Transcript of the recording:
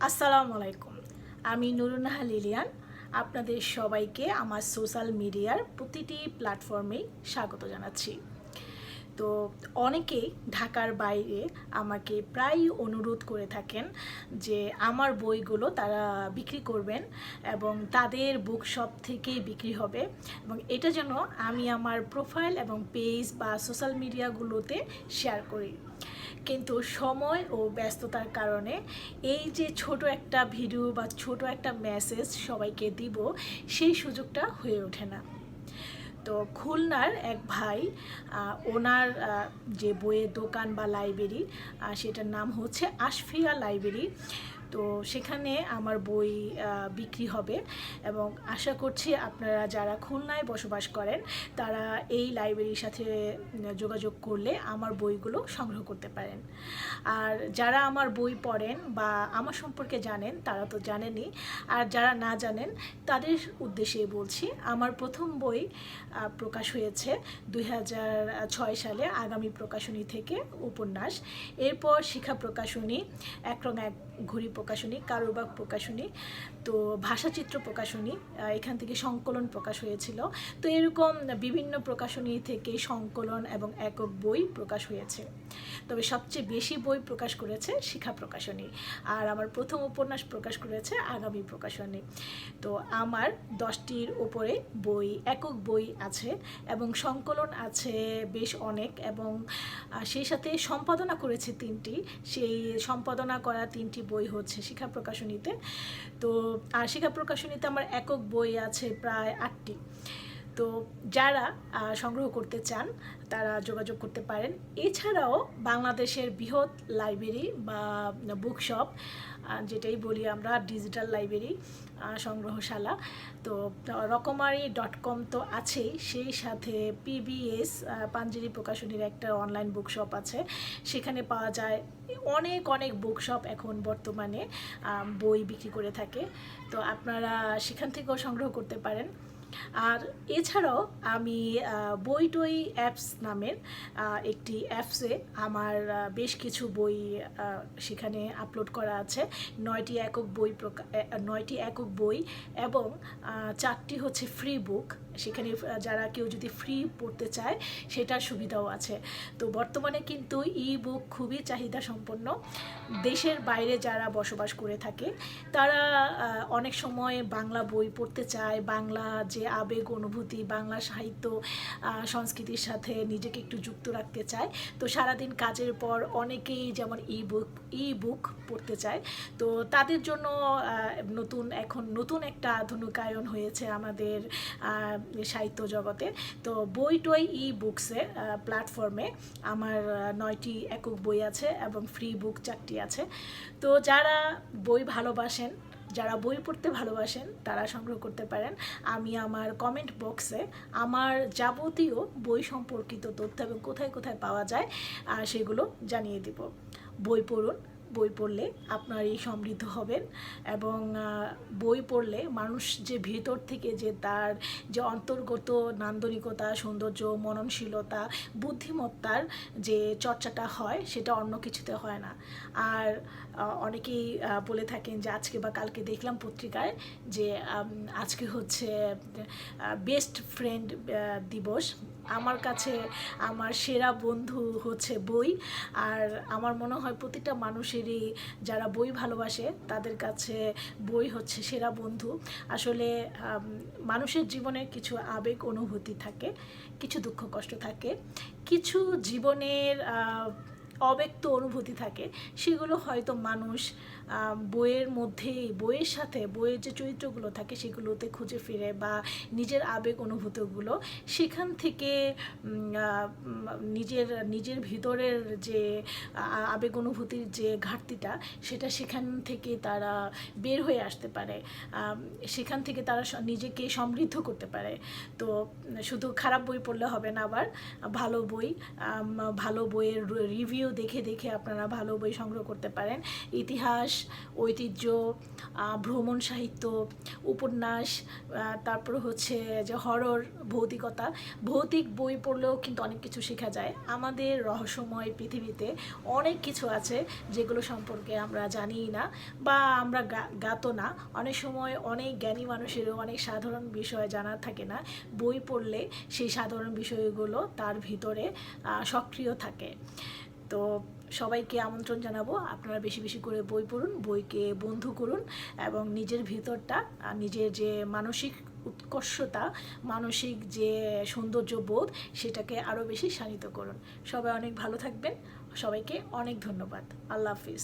আসসালামু আলাইকুম। আমি নুরুন্নাহা লিলিয়ান। আপনাদের সবাইকে আমার সোশ্যাল মিডিয়ার প্রতিটি প্ল্যাটফর্মেই স্বাগত জানাচ্ছি। তো অনেকেই ঢাকার বাইরে আমাকে প্রায়ই অনুরোধ করে থাকেন যে আমার বইগুলো তারা বিক্রি করবেন এবং তাদের বুক শপ থেকেই বিক্রি হবে, এবং এটা যেন আমি আমার প্রোফাইল এবং পেজ বা সোশ্যাল মিডিয়াগুলোতে শেয়ার করি। কিন্তু সময় ও ব্যস্ততার কারণে এই যে ছোট একটা ভিডিও বা ছোট একটা মেসেজ সবাইকে দিব, সেই সুযোগটা হয়ে ওঠে না। তো খুলনার এক ভাই, ওনার যে বইয়ের দোকান বা লাইব্রেরি, সেটার নাম হচ্ছে আশফিয়া লাইব্রেরি। তো সেখানে আমার বই বিক্রি হবে, এবং আশা করছি আপনারা যারা খুলনায় বসবাস করেন তারা এই লাইব্রেরির সাথে যোগাযোগ করলে আমার বইগুলো সংগ্রহ করতে পারেন। আর যারা আমার বই পড়েন বা আমার সম্পর্কে জানেন তারা তো জানেনই, আর যারা না জানেন তাদের উদ্দেশ্যে বলছি, আমার প্রথম বই প্রকাশ হয়েছে 2006 সালে আগামী প্রকাশনী থেকে উপন্যাস। এরপর শিখা প্রকাশনী, একরং এক ঘড়ি প্রকাশনী, কারুবাগ প্রকাশনী, তো ভাষাচিত্র প্রকাশনী, এখান থেকে সংকলন প্রকাশ হয়েছিল। তো এরকম বিভিন্ন প্রকাশনী থেকে সংকলন এবং একক বই প্রকাশ হয়েছে। তবে সবচেয়ে বেশি বই প্রকাশ করেছে শিখা প্রকাশনী, আর আমার প্রথম উপন্যাস প্রকাশ করেছে আগামী প্রকাশনী। তো আমার 10টির উপরে বই, একক বই আছে এবং সংকলন আছে বেশ অনেক, এবং সেই সাথে সম্পাদনা করেছে 3টি। সেই সম্পাদনা করা 3টি বই হচ্ছে শিখা প্রকাশনীতে। তো আর শিখা প্রকাশনীতে আমার একক বই আছে প্রায় 8টি। তো যারা সংগ্রহ করতে চান তারা যোগাযোগ করতে পারেন। এছাড়াও বাংলাদেশের বৃহৎ লাইব্রেরি বা বুক শপ, যেটাই বলি আমরা ডিজিটাল লাইব্রেরি সংগ্রহশালা, তো রকমারি.com তো আছেই, সেই সাথে পিবিএস পাঞ্জেরি প্রকাশনীর একটা অনলাইন বুক শপ আছে। সেখানে পাওয়া যায় অনেক অনেক বুক শপ এখন বর্তমানে বই বিক্রি করে থাকে। তো আপনারা সেখান থেকেও সংগ্রহ করতে পারেন। আর এছাড়াও আমি বইটই অ্যাপস নামের একটি অ্যাপসে আমার বেশ কিছু বই সেখানে আপলোড করা আছে। 9টি একক বই এবং 4টি হচ্ছে ফ্রি বুক। সেখানে যারা কেউ যদি ফ্রি পড়তে চায় সেটার সুবিধাও আছে। তো বর্তমানে কিন্তু ই বুক খুবই চাহিদা সম্পন্ন। দেশের বাইরে যারা বসবাস করে থাকে তারা অনেক সময় বাংলা বই পড়তে চায়, বাংলা যে আবেগ অনুভূতি, বাংলা সাহিত্য সংস্কৃতির সাথে নিজেকে একটু যুক্ত রাখতে চায়। তো সারাদিন কাজের পর অনেকেই যেমন ই বুক পড়তে চায়। তো তাদের জন্য এখন নতুন একটা আধুনিকায়ন হয়েছে আমাদের সাহিত্য জগতে। তো বইটই ই বুকসে প্ল্যাটফর্মে আমার 9টি একক বই আছে এবং ফ্রি বুক 4টি আছে। তো যারা বই ভালোবাসেন, যারা বই পড়তে ভালোবাসেন তারা সংগ্রহ করতে পারেন। আমি আমার কমেন্ট বক্সে আমার যাবতীয় বই সম্পর্কিত তথ্য এবং কোথায় কোথায় পাওয়া যায় সেগুলো জানিয়ে দিব। বই পড়ুন, বই পড়লে আপনারই সমৃদ্ধ হবেন, এবং বই পড়লে মানুষ যে ভেতর থেকে যে তার যে অন্তর্গত নান্দনিকতা, সৌন্দর্য, মননশীলতা, বুদ্ধিমত্তার যে চর্চাটা হয় সেটা অন্য কিছুতে হয় না। আর অনেকেই বলে থাকেন যে আজকে বা কালকে দেখলাম পত্রিকায় যে আজকে হচ্ছে বেস্ট ফ্রেন্ড দিবস। আমার কাছে আমার সেরা বন্ধু হচ্ছে বই, আর আমার মনে হয় প্রতিটা মানুষেরই যারা বই ভালোবাসে তাদের কাছে বই হচ্ছে সেরা বন্ধু। আসলে মানুষের জীবনে কিছু আবেগ অনুভূতি থাকে, কিছু দুঃখ কষ্ট থাকে, কিছু জীবনের অব্যক্ত অনুভূতি থাকে, সেগুলো হয়তো মানুষ বইয়ের মধ্যেই, বইয়ের সাথে বইয়ের যে চরিত্রগুলো থাকে সেগুলোতে খুঁজে ফিরে, বা নিজের আবেগ অনুভূতিগুলো সেখান থেকে নিজের ভিতরের যে আবেগ অনুভূতির যে ঘাটতিটা সেটা সেখান থেকে তারা বের হয়ে আসতে পারে, সেখান থেকে তারা নিজেকে সমৃদ্ধ করতে পারে। তো শুধু খারাপ বই পড়লে হবে না, আবার ভালো বইয়ের রিভিউ ভিডিও দেখে দেখে আপনারা ভালো বই সংগ্রহ করতে পারেন। ইতিহাস, ঐতিহ্য, ভ্রমণ সাহিত্য, উপন্যাস, তারপর হচ্ছে যে হরর, ভৌতিকতা, ভৌতিক বই পড়লেও কিন্তু অনেক কিছু শেখা যায়। আমাদের রহস্যময় পৃথিবীতে অনেক কিছু আছে যেগুলো সম্পর্কে আমরা জানিই না বা আমরা জ্ঞাত না। অনেক সময় অনেক জ্ঞানী মানুষেরও অনেক সাধারণ বিষয় জানা থাকে না, বই পড়লে সেই সাধারণ বিষয়গুলো তার ভিতরে সক্রিয় থাকে। তো সবাইকে আমন্ত্রণ জানাবো, আপনারা বেশি বেশি করে বই পড়ুন, বইকে বন্ধু করুন এবং নিজের ভিতরটা, নিজের যে মানসিক উৎকর্ষতা, মানসিক যে সৌন্দর্য বোধ, সেটাকে আরও বেশি শানিত করুন। সবাই অনেক ভালো থাকবেন, সবাইকে অনেক ধন্যবাদ। আল্লাহ হাফিজ।